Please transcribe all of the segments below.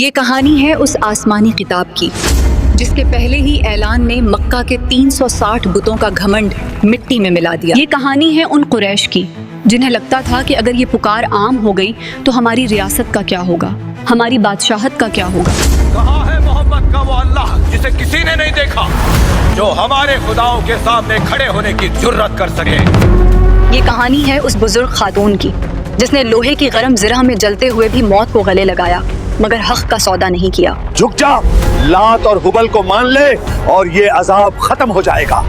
یہ کہانی ہے اس آسمانی کتاب کی جس کے پہلے ہی اعلان نے مکہ کے 360 بتوں کا گھمنڈ مٹی میں ملا دیا۔ یہ کہانی ہے ان قریش کی جنہیں لگتا تھا کہ اگر یہ پکار عام ہو گئی تو ہماری ریاست کا کیا ہوگا، ہماری بادشاہت کا کیا ہوگا۔ کہاں ہے محمد کا وہ اللہ جسے کسی نے نہیں دیکھا، جو ہمارے خداؤں کے سامنے کھڑے ہونے کی جرت کر سکے۔ یہ کہانی ہے اس بزرگ خاتون کی جس نے لوہے کی گرم زرہ میں جلتے ہوئے بھی موت کو گلے لگایا مگر حق کا سودا نہیں کیا۔ جھک جا، لات اور ہبل کو مان لے اور یہ عذاب ختم ہو جائے گا۔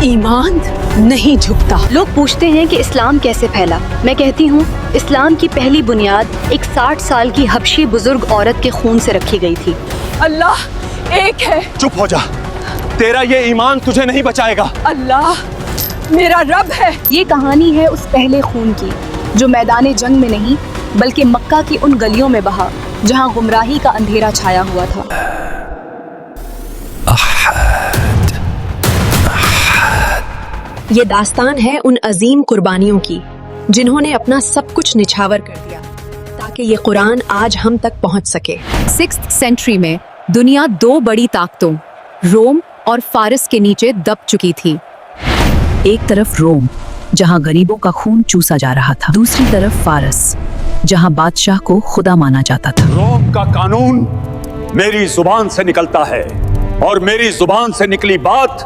ایمان نہیں جھکتا۔ لوگ پوچھتے ہیں کہ اسلام کیسے پھیلا۔ میں کہتی ہوں اسلام کی پہلی بنیاد ایک 60 سال کی حبشی بزرگ عورت کے خون سے رکھی گئی تھی۔ اللہ ایک ہے۔ چپ ہو جا، تیرا یہ ایمان تجھے نہیں بچائے گا۔ اللہ میرا رب ہے۔ یہ کہانی ہے اس پہلے خون کی جو میدان جنگ میں نہیں بلکہ مکہ کی ان گلیوں میں بہا جہاں گمراہی کا اندھیرا چھایا ہوا تھا۔ یہ داستان ہے ان عظیم قربانیوں کی جنہوں نے اپنا سب کچھ نچھاور کر دیا تاکہ یہ قرآن آج ہم تک پہنچ سکے۔ 6th سینچری میں دنیا 2 بڑی طاقتوں روم اور فارس کے نیچے دب چکی تھی۔ ایک طرف روم جہاں غریبوں کا خون چوسا جا رہا تھا، دوسری طرف فارس جہاں بادشاہ کو خدا مانا جاتا تھا۔ روم کا قانون میری زبان سے نکلتا ہے اور میری زبان سے نکلی بات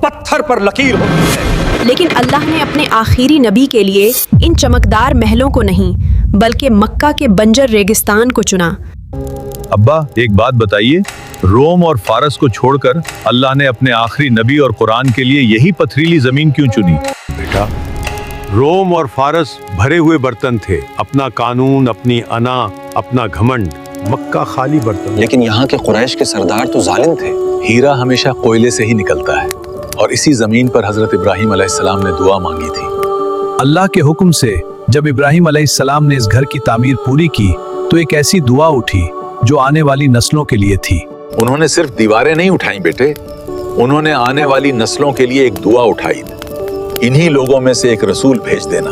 پتھر پر لکیر ہوتی ہے۔ لیکن اللہ نے اپنے آخری نبی کے لیے ان چمکدار محلوں کو نہیں بلکہ مکہ کے بنجر ریگستان کو چنا۔ ابا ایک بات بتائیے، روم اور فارس کو چھوڑ کر اللہ نے اپنے آخری نبی اور قرآن کے لیے یہی پتھریلی زمین کیوں چنی؟ بیٹا، روم اور فارس بھرے ہوئے برتن تھے، اپنا قانون، اپنی انا، اپنا گھمنڈ۔ مکہ خالی برتن۔ لیکن یہاں کے قریش کے سردار تو ظالم تھے۔ ہیرا ہمیشہ کوئلے سے ہی نکلتا ہے اور اسی زمین پر حضرت ابراہیم علیہ السلام نے دعا مانگی تھی۔ اللہ کے حکم سے جب ابراہیم علیہ السلام نے اس گھر کی تعمیر پوری کی تو ایک ایسی دعا اٹھی جو آنے والی نسلوں کے لیے تھی۔ انہوں نے صرف دیواریں نہیں اٹھائیں بیٹے، انہوں نے آنے والی نسلوں کے لیے ایک دعا اٹھائی، انہی لوگوں میں سے ایک رسول بھیج دینا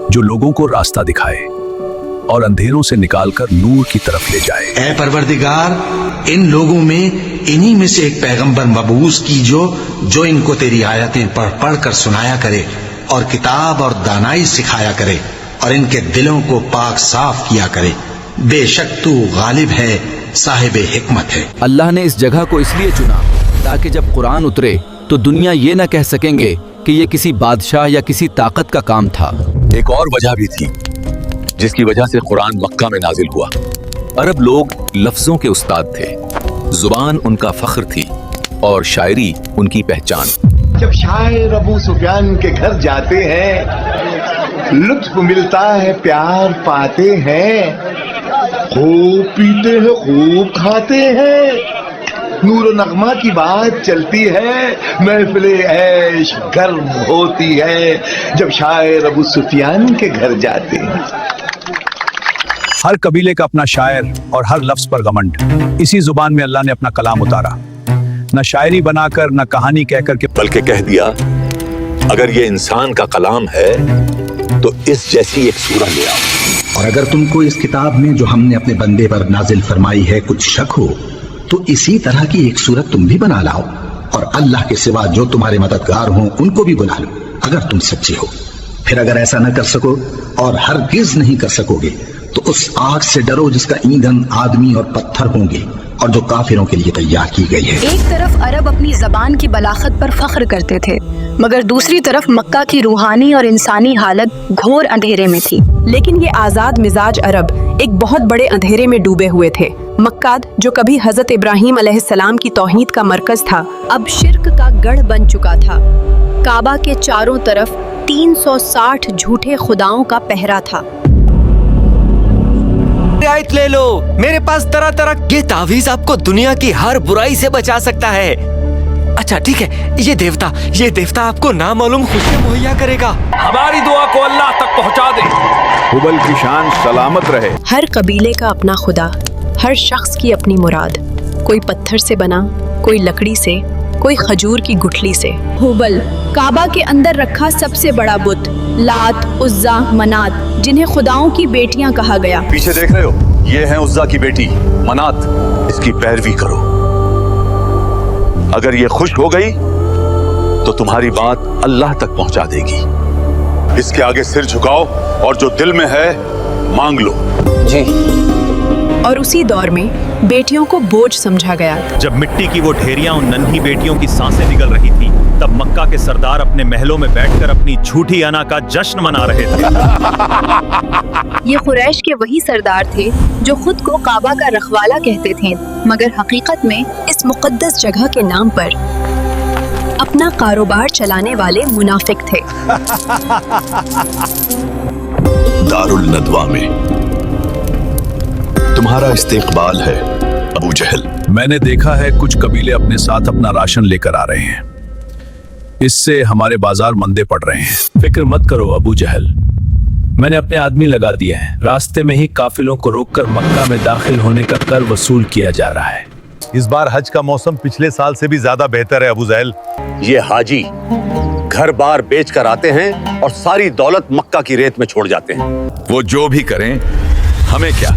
جو لوگوں کو راستہ دکھائے اور اندھیروں سے نکال کر نور کی طرف لے جائے۔ اے پروردگار، ان لوگوں میں انہی میں سے ایک پیغمبر مبعوث کیجو جو ان کو تیری آیتیں پڑھ پڑھ کر سنایا کرے اور کتاب اور دانائی سکھایا کرے اور ان کے دلوں کو پاک صاف کیا کرے۔ بے شک تو غالب ہے، صاحب حکمت ہے۔ اللہ نے اس جگہ کو اس لیے چنا تاکہ جب قرآن اترے تو دنیا یہ نہ کہہ سکیں گے کہ یہ کسی بادشاہ یا کسی طاقت کا کام تھا۔ ایک اور وجہ بھی تھی جس کی وجہ سے قرآن مکہ میں نازل ہوا۔ عرب لوگ لفظوں کے استاد تھے، زبان ان کا فخر تھی اور شاعری ان کی پہچان۔ جب شاعر ابو سفیان کے گھر جاتے ہیں لطف ملتا ہے، پیار پاتے ہیں، خوب پیتے ہیں، خوب کھاتے ہیں، نور و نغمہ کی بات چلتی ہے، محفل عیش گرم ہوتی ہے جب شاعر ابو سفیان کے گھر جاتے ہیں۔ ہر قبیلے کا اپنا شاعر اور ہر لفظ پر گھمنڈ۔ اسی زبان میں اللہ نے اپنا کلام اتارا، نہ شاعری بنا کر نہ کہانی کہہ کر کے، بلکہ کہہ دیا اگر یہ انسان کا کلام ہے تو اس جیسی ایک سورہ لے آؤ۔ اور اگر تم کو اس کتاب میں جو ہم نے اپنے بندے پر نازل فرمائی ہے کچھ شک ہو تو اسی طرح کی ایک صورت تم بھی بنا لاؤ اور اللہ کے سوا جو تمہارے مددگار ہوں ان کو بھی بلا لو اگر تم سچے ہو۔ پھر اگر ایسا نہ کر سکو اور ہرگز نہیں کر سکو گے تو اس آگ سے ڈرو جس کا ایندھن آدمی اور پتھر ہوں گے اور جو کافروں کے لیے تیار کی گئی ہے۔ ایک طرف عرب اپنی زبان کی بلاغت پر فخر کرتے تھے مگر دوسری طرف مکہ کی روحانی اور انسانی حالت گھور اندھیرے میں تھی۔ لیکن یہ آزاد مزاج عرب ایک بہت بڑے اندھیرے میں ڈوبے ہوئے تھے۔ مکہ جو کبھی حضرت ابراہیم علیہ السلام کی توحید کا مرکز تھا اب شرک کا گڑھ بن چکا تھا۔ کعبہ کے چاروں طرف 360 جھوٹے خداؤں کا پہرا تھا۔ رعایت لے لو، میرے پاس طرح طرح یہ تعویذ آپ کو دنیا کی ہر برائی سے بچا سکتا ہے۔ اچھا ٹھیک ہے، یہ دیوتا آپ کو نامعلوم خوشی مہیا کرے گا۔ ہماری دعا کو اللہ تک پہنچا دے۔ ہبل کی شان سلامت رہے۔ ہر قبیلے کا اپنا خدا، ہر شخص کی اپنی مراد، کوئی پتھر سے بنا، کوئی لکڑی سے، کوئی کھجور کی گٹھلی سے۔ ہبل کعبہ کے اندر رکھا سب سے بڑا بت، لات، عزا، منات، جنہیں خداؤں کی بیٹیاں کہا گیا۔ پیچھے دیکھ رہے ہو، ये है उज्जा की बेटी मनात, इसकी पैरवी करो। अगर ये खुश हो गई तो तुम्हारी बात अल्लाह तक पहुंचा देगी। इसके आगे सिर झुकाओ और जो दिल में है मांग लो। जी। और उसी दौर में बेटियों को बोझ समझा गया था। जब मिट्टी की वो ढेरियां उन नन्ही बेटियों की सांसें निगल रही थी, तब मक्का के सरदार अपने महलों में बैठकर अपनी झूठी अना का जश्न मना रहे थे। ये कुरैश के वही सरदार थे जो खुद को काबा का रखवाला कहते थे, मगर हकीकत में इस मुकद्दस जगह के नाम पर अपना कारोबार चलाने वाले मुनाफिक थे। दारुल नदवा में तुम्हारा इस्तेकबाल है अबू जहल। मैंने देखा है कुछ कबीले अपने साथ अपना राशन लेकर आ रहे हैं, इससे हमारे बाजार मंदे पड़ रहे हैं। फिक्र मत करो अबू जहल, मैंने अपने आदमी लगा दिए हैं। रास्ते में ही काफिलों को रोककर मक्का में दाखिल होने का कर वसूल किया जा रहा है। इस बार हज का मौसम पिछले साल से भी ज्यादा बेहतर है अबू जहल। ये हाजी घर बार बेच कर आते हैं और सारी दौलत मक्का की रेत में छोड़ जाते हैं। वो जो भी करें हमें क्या,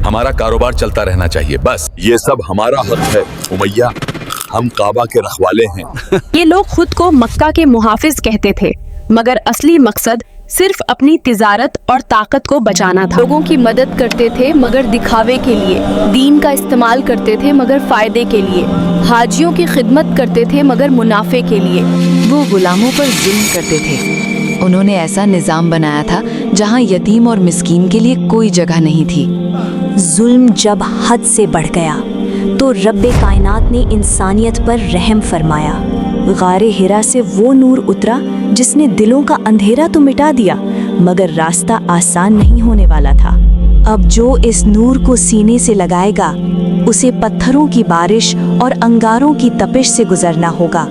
हमारा कारोबार चलता रहना चाहिए बस। ये सब हमारा हक है उमैया, हम काबा के रखवाले हैं। ये लोग खुद को मक्का के मुहाफिज कहते थे, मगर असली मकसद सिर्फ अपनी तिजारत और ताकत को बचाना था। लोगों की मदद करते थे मगर दिखावे के लिए, दीन का इस्तेमाल करते थे मगर फायदे के लिए, हाजियों की खिदमत करते थे मगर मुनाफे के लिए। वो गुलामों पर जुल्म करते थे। उन्होंने ऐसा निजाम बनाया था जहाँ यतीम और मिस्कीन के लिए कोई जगह नहीं थी। जुल्म जब हद से बढ़ गया तो रब्बे कायनात ने इंसानियत पर रहम फरमाया। गारे हिरा से वो नूर उतरा जिसने दिलों का अंधेरा तो मिटा दिया, मगर रास्ता आसान नहीं होने वाला था। अब जो इस नूर को सीने से लगाएगा उसे पत्थरों की बारिश और अंगारों की तपिश से गुजरना होगा।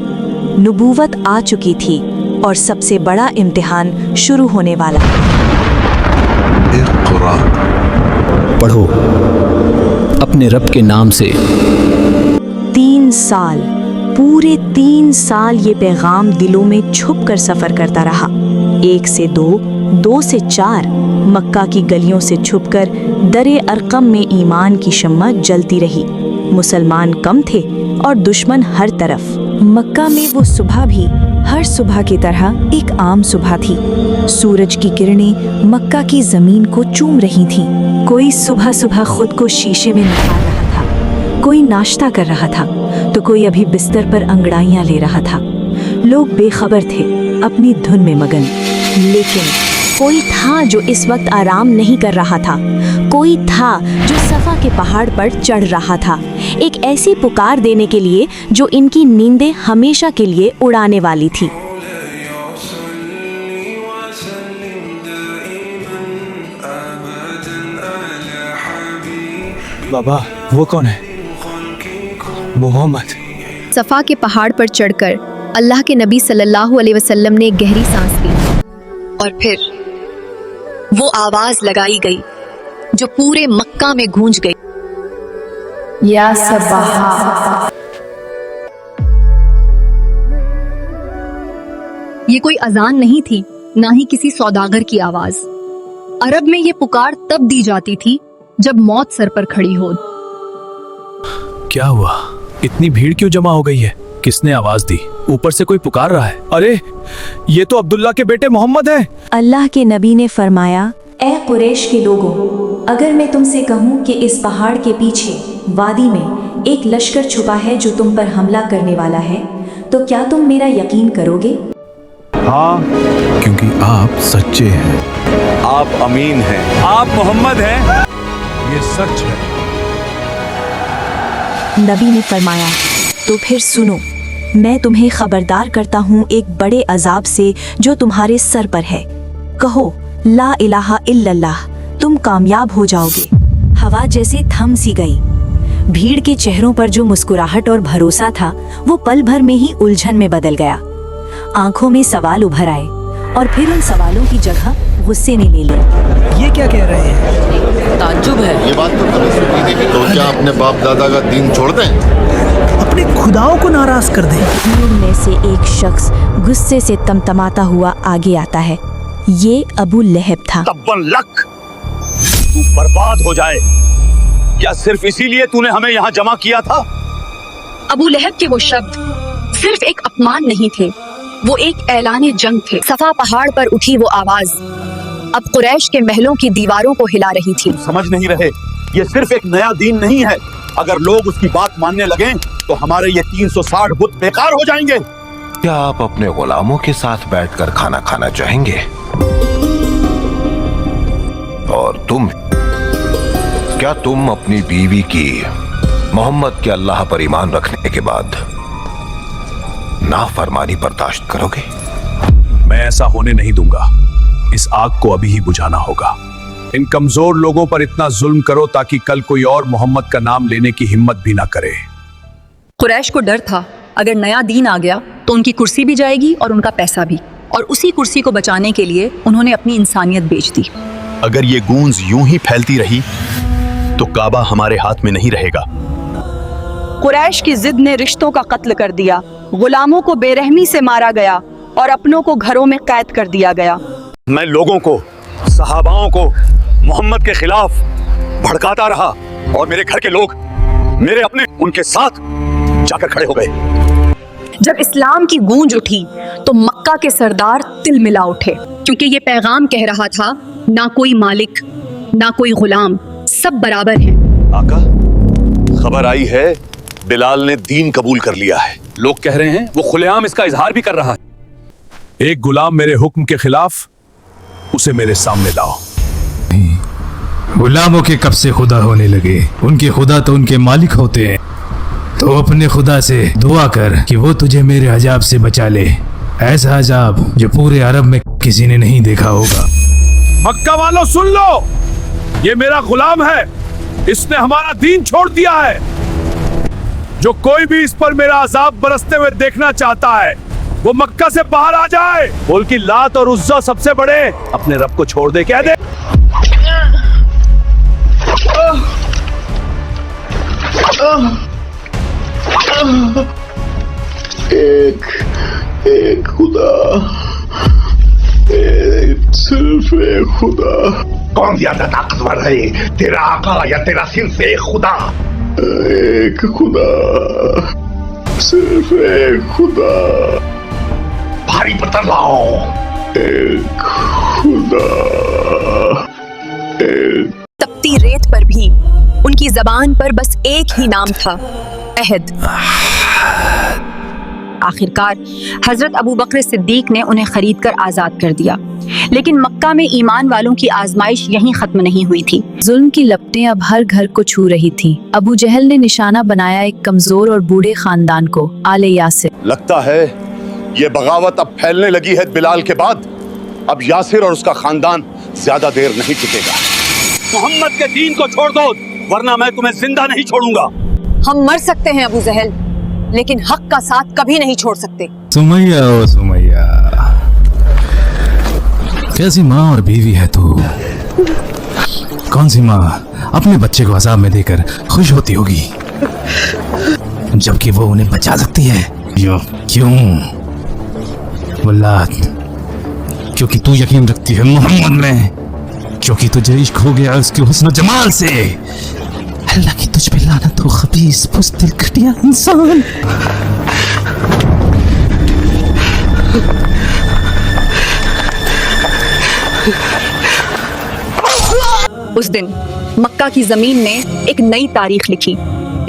नबूवत आ चुकी थी और सबसे बड़ा इम्तिहान शुरू होने वाला। पढ़ो अपने रब के नाम से। 3 साल, पूरे 3 साल ये पैगाम दिलों में छुप कर सफर करता रहा। 1 से 2, 2 से 4 मक्का की गलियों से छुपकर दरे अरकम में ईमान की शम्मा जलती रही। मुसलमान कम थे और दुश्मन हर तरफ। मक्का में वो सुबह भी हर सुबह की तरह एक आम सुबह थी। सूरज की किरणें मक्का की जमीन को चूम रही थीं। कोई सुबह सुबह खुद को शीशे में निहार रहा था, कोई नाश्ता कर रहा था तो कोई अभी बिस्तर पर अंगड़ाइयां ले रहा था। लोग बेखबर थे, अपनी धुन में मगन। लेकिन कोई था जो इस वक्त आराम नहीं कर रहा था। कोई था जो सफा के पहाड़ पर चढ़ रहा था, एक ऐसी पुकार देने के लिए जो इनकी नींदें हमेशा के लिए उड़ाने वाली थी। बाबा वो कौन है? मोहम्मद। सफा के पहाड़ पर चढ़कर अल्लाह के नबी सल्लल्लाहु अलैहि वसल्लम ने गहरी सांस ली और फिर वो आवाज लगाई गई जो पूरे मक्का में गूंज गई। या सबाहा। ये कोई अजान नहीं थी, ना ही किसी सौदागर की आवाज। अरब में ये पुकार तब दी जाती थी जब मौत सर पर खड़ी हो। क्या हुआ? इतनी भीड़ क्यों जमा हो गई है? किसने आवाज दी? ऊपर से कोई पुकार रहा है। अरे ये तो अब्दुल्ला के बेटे मोहम्मद हैं। अल्लाह के नबी ने फरमाया, ए कुरैश के लोगों, अगर मैं तुमसे कहूँ कि इस पहाड़ के पीछे वादी में एक लश्कर छुपा है जो तुम पर हमला करने वाला है, तो क्या तुम मेरा यकीन करोगे? हाँ, क्योंकि आप सच्चे हैं, आप अमीन हैं, आप मोहम्मद हैं। ये सच है। नबी ने फरमाया, तो फिर सुनो, मैं तुम्हें खबरदार करता हूँ एक बड़े अजाब से जो तुम्हारे सर पर है। कहो ला इलाहा इल्लल्लाह, तुम कामयाब हो जाओगे। हवा जैसे थम सी गई। भीड़ के चेहरों पर जो मुस्कुराहट और भरोसा था वो पल भर में ही उलझन में बदल गया। आंखों में सवाल उभर आए और फिर उन सवालों की जगह गुस्से ने ले लिया। ये क्या कह रहे हैं? ताज्जुब है। ये बात तो कभी सुनी नहीं। तो क्या अपने बाप दादा का दीन छोड़ दें? अपने खुदाओं को नाराज कर दें। भीड़ में से एक शख्स गुस्से से तमतमाता हुआ आगे आता है। ये अबू लहब था। तब्बन लक, तू बर्बाद हो जाए। क्या सिर्फ इसीलिए तूने हमें यहाँ जमा किया था? अबू लहब के वो शब्द सिर्फ एक अपमान नहीं थे, वो एक ऐलान जंग थे। सफा पहाड़ पर उठी वो आवाज अब कुरैश के महलों की दीवारों को हिला रही थी। समझ नहीं रहे, ये सिर्फ एक नया दीन नहीं है। अगर लोग उसकी बात मानने लगें तो हमारे ये 360 बुत बेकार हो जाएंगे। क्या आप अपने गुलामों के साथ बैठकर खाना खाना चाहेंगे? और तुम, क्या तुम अपनी बीवी की मोहम्मद के अल्लाह पर ईमान रखने के बाद नाफरमानी बर्दाश्त करोगे? मैं ऐसा होने नहीं दूंगा। इस आग को अभी ही बुझाना होगा। इन कमजोर लोगों पर इतना जुल्म करो ताकि कल कोई और मोहम्मद का नाम लेने की हिम्मत भी ना करे। कुरैश को डर था अगर नया दीन आ गया तो उनकी कुर्सी भी जाएगी और उनका पैसा भी, और उसी कुर्सी को बचाने के लिए उन्होंने अपनी इंसानियत बेच दी। अगर ये गूंज यूं ही फैलती रही तो काबा हमारे हाथ में नहीं रहेगा। कुरैश की जिद ने रिश्तों का कत्ल कर दिया, गुलामों को बेरहमी से मारा गया और अपनों को घरों में कैद कर दिया गया। मैं लोगों को, सहाबाओं को मोहम्मद के खिलाफ भड़काता रहा और मेरे घर के लोग, मेरे अपने, उनके साथ जाकर खड़े हो गए। जब इस्लाम की गूंज उठी तो मक्का के सरदार तिलमिला उठे, क्योंकि ये पैगाम कह रहा था ना कोई मालिक ना कोई गुलाम, सब बराबर हैं। आका, खबर आई है बिलाल ने दीन कबूल कर लिया है। लोग कह रहे हैं वो खुलेआम इसका इजहार भी कर रहा है। एक गुलाम मेरे हुक्म के खिलाफ, उसे मेरे सामने लाओ। गुलामों के कब से खुदा होने लगे? उनके खुदा तो उनके मालिक होते हैं। तो अपने खुदा से दुआ कर कि वो तुझे मेरे अजाब से बचा ले, ऐसा अजाब जो पूरे अरब में किसी ने नहीं देखा होगा। मक्का वालों सुन लो, ये मेरा गुलाम है, इसने हमारा दीन छोड़ दिया है। जो कोई भी इस पर मेरा अजाब बरसते हुए देखना चाहता है वो मक्का से बाहर आ जाए। बोल कि लात और उज्जा सबसे बड़े, अपने रब को छोड़ दे, कह दे। एक खुदा, सिर्फ एक खुदा। कौन ज्यादा ताकतवर है, तेरा आका या तेरा सिर्फ एक खुदा? एक खुदा, सिर्फ एक खुदा। भारी पत्थर लाओ। एक खुदा, तपती रेत पर भी उनकी जबान पर बस एक ही नाम था, अहद। आखिरकार हजरत अबू बकर सिद्दीक ने उन्हें खरीद कर आजाद कर दिया। लेकिन मक्का में ईमान वालों की आजमाइश यहीं खत्म नहीं हुई थी। जुल्म की लपटें अब हर घर को छू रही थीं। अबू जहल ने निशाना बनाया एक कमजोर और बूढ़े खानदान को, आले यासिर। लगता है ये बगावत अब फैलने लगी है बिलाल के बाद। अब यासिर और उसका खानदान ज्यादा देर नहीं टिकेगा। मोहम्मद के दीन को छोड़ दो, वरना मैं तुम्हें जिंदा नहीं छोड़ूंगा। हम मर सकते हैं अबू जहल, लेकिन हक का साथ कभी नहीं छोड़ सकते। सुमैया, ओ सुमैया, कैसी माँ और बीवी है तू? कौन सी माँ अपने बच्चे को अजाब में देकर खुश होती होगी, जबकि वो उन्हें बचा सकती है? क्यों? वल्लाह, क्योंकि तू यकीन रखती है मोहम्मद में, क्योंकि तुझे इश्क हो गया उसके हुस्न जमाल से। अल्लाह की तुझ पे लानत हो, खबीस, बुज़दिल, घटिया इंसान। उस दिन मक्का की जमीन ने एक नई तारीख लिखी।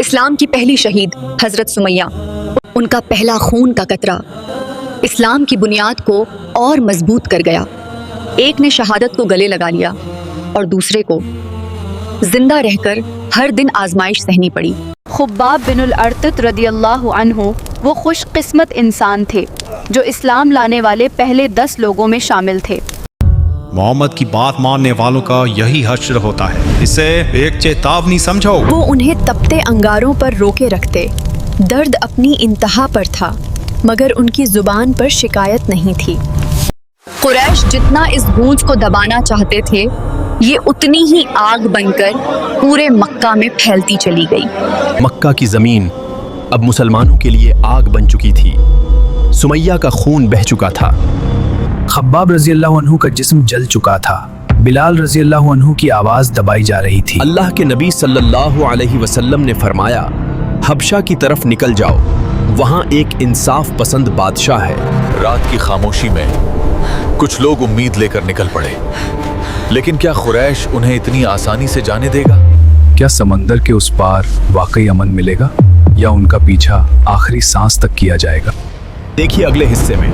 इस्लाम की पहली शहीद हजरत सुमैया, उनका पहला खून का कतरा इस्लाम की बुनियाद को और मजबूत कर गया। एक ने शहादत को गले लगा लिया और दूसरे को जिंदा रहकर हर दिन आजमाइश सहनी पड़ी। खुब्बाब बिनुल अरतत रदियल्लाहु अन्हु वो खुशकिस्मत इंसान थे जो इस्लाम लाने वाले पहले 10 लोगों में शामिल थे। मोहम्मद की बात मानने वालों का यही हश्र होता है, इसे एक चेतावनी समझो। वो उन्हें तपते अंगारों पर रोके रखते। दर्द अपनी इंतहा पर था, मगर उनकी जुबान पर शिकायत नहीं थी। कुरैश जितना इस गूंज को दबाना चाहते थे, ये उतनी ही आग बनकर पूरे मक्का में फैलती चली गई। मक्का की जमीन अब मुसलमानों के लिए आग बन चुकी थी। सुमैया का खून बह चुका था। खब्बाब रज़ी अल्लाह अन्हु का जिस्म जल चुका था। بلال رضی اللہ عنہ کی آواز دبائی جا رہی تھی۔ اللہ کے نبی صلی اللہ علیہ وسلم نے فرمایا، حبشہ کی طرف نکل جاؤ، وہاں ایک انصاف پسند بادشاہ ہے۔ رات کی خاموشی میں کچھ لوگ امید لے کر نکل پڑے، لیکن کیا قریش انہیں اتنی آسانی سے جانے دے گا؟ کیا سمندر کے اس پار واقعی امن ملے گا یا ان کا پیچھا آخری سانس تک کیا جائے گا؟ دیکھیے اگلے حصے میں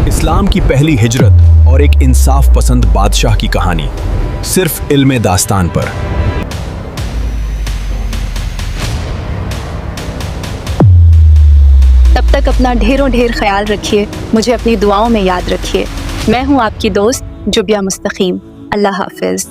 اسلام کی پہلی ہجرت اور ایک انصاف پسند بادشاہ کی کہانی، صرف علم داستان پر۔ تب تک اپنا ڈھیروں ڈھیر خیال رکھیے، مجھے اپنی دعاؤں میں یاد رکھیے۔ میں ہوں آپ کی دوست جبیہ مستقیم۔ اللہ حافظ۔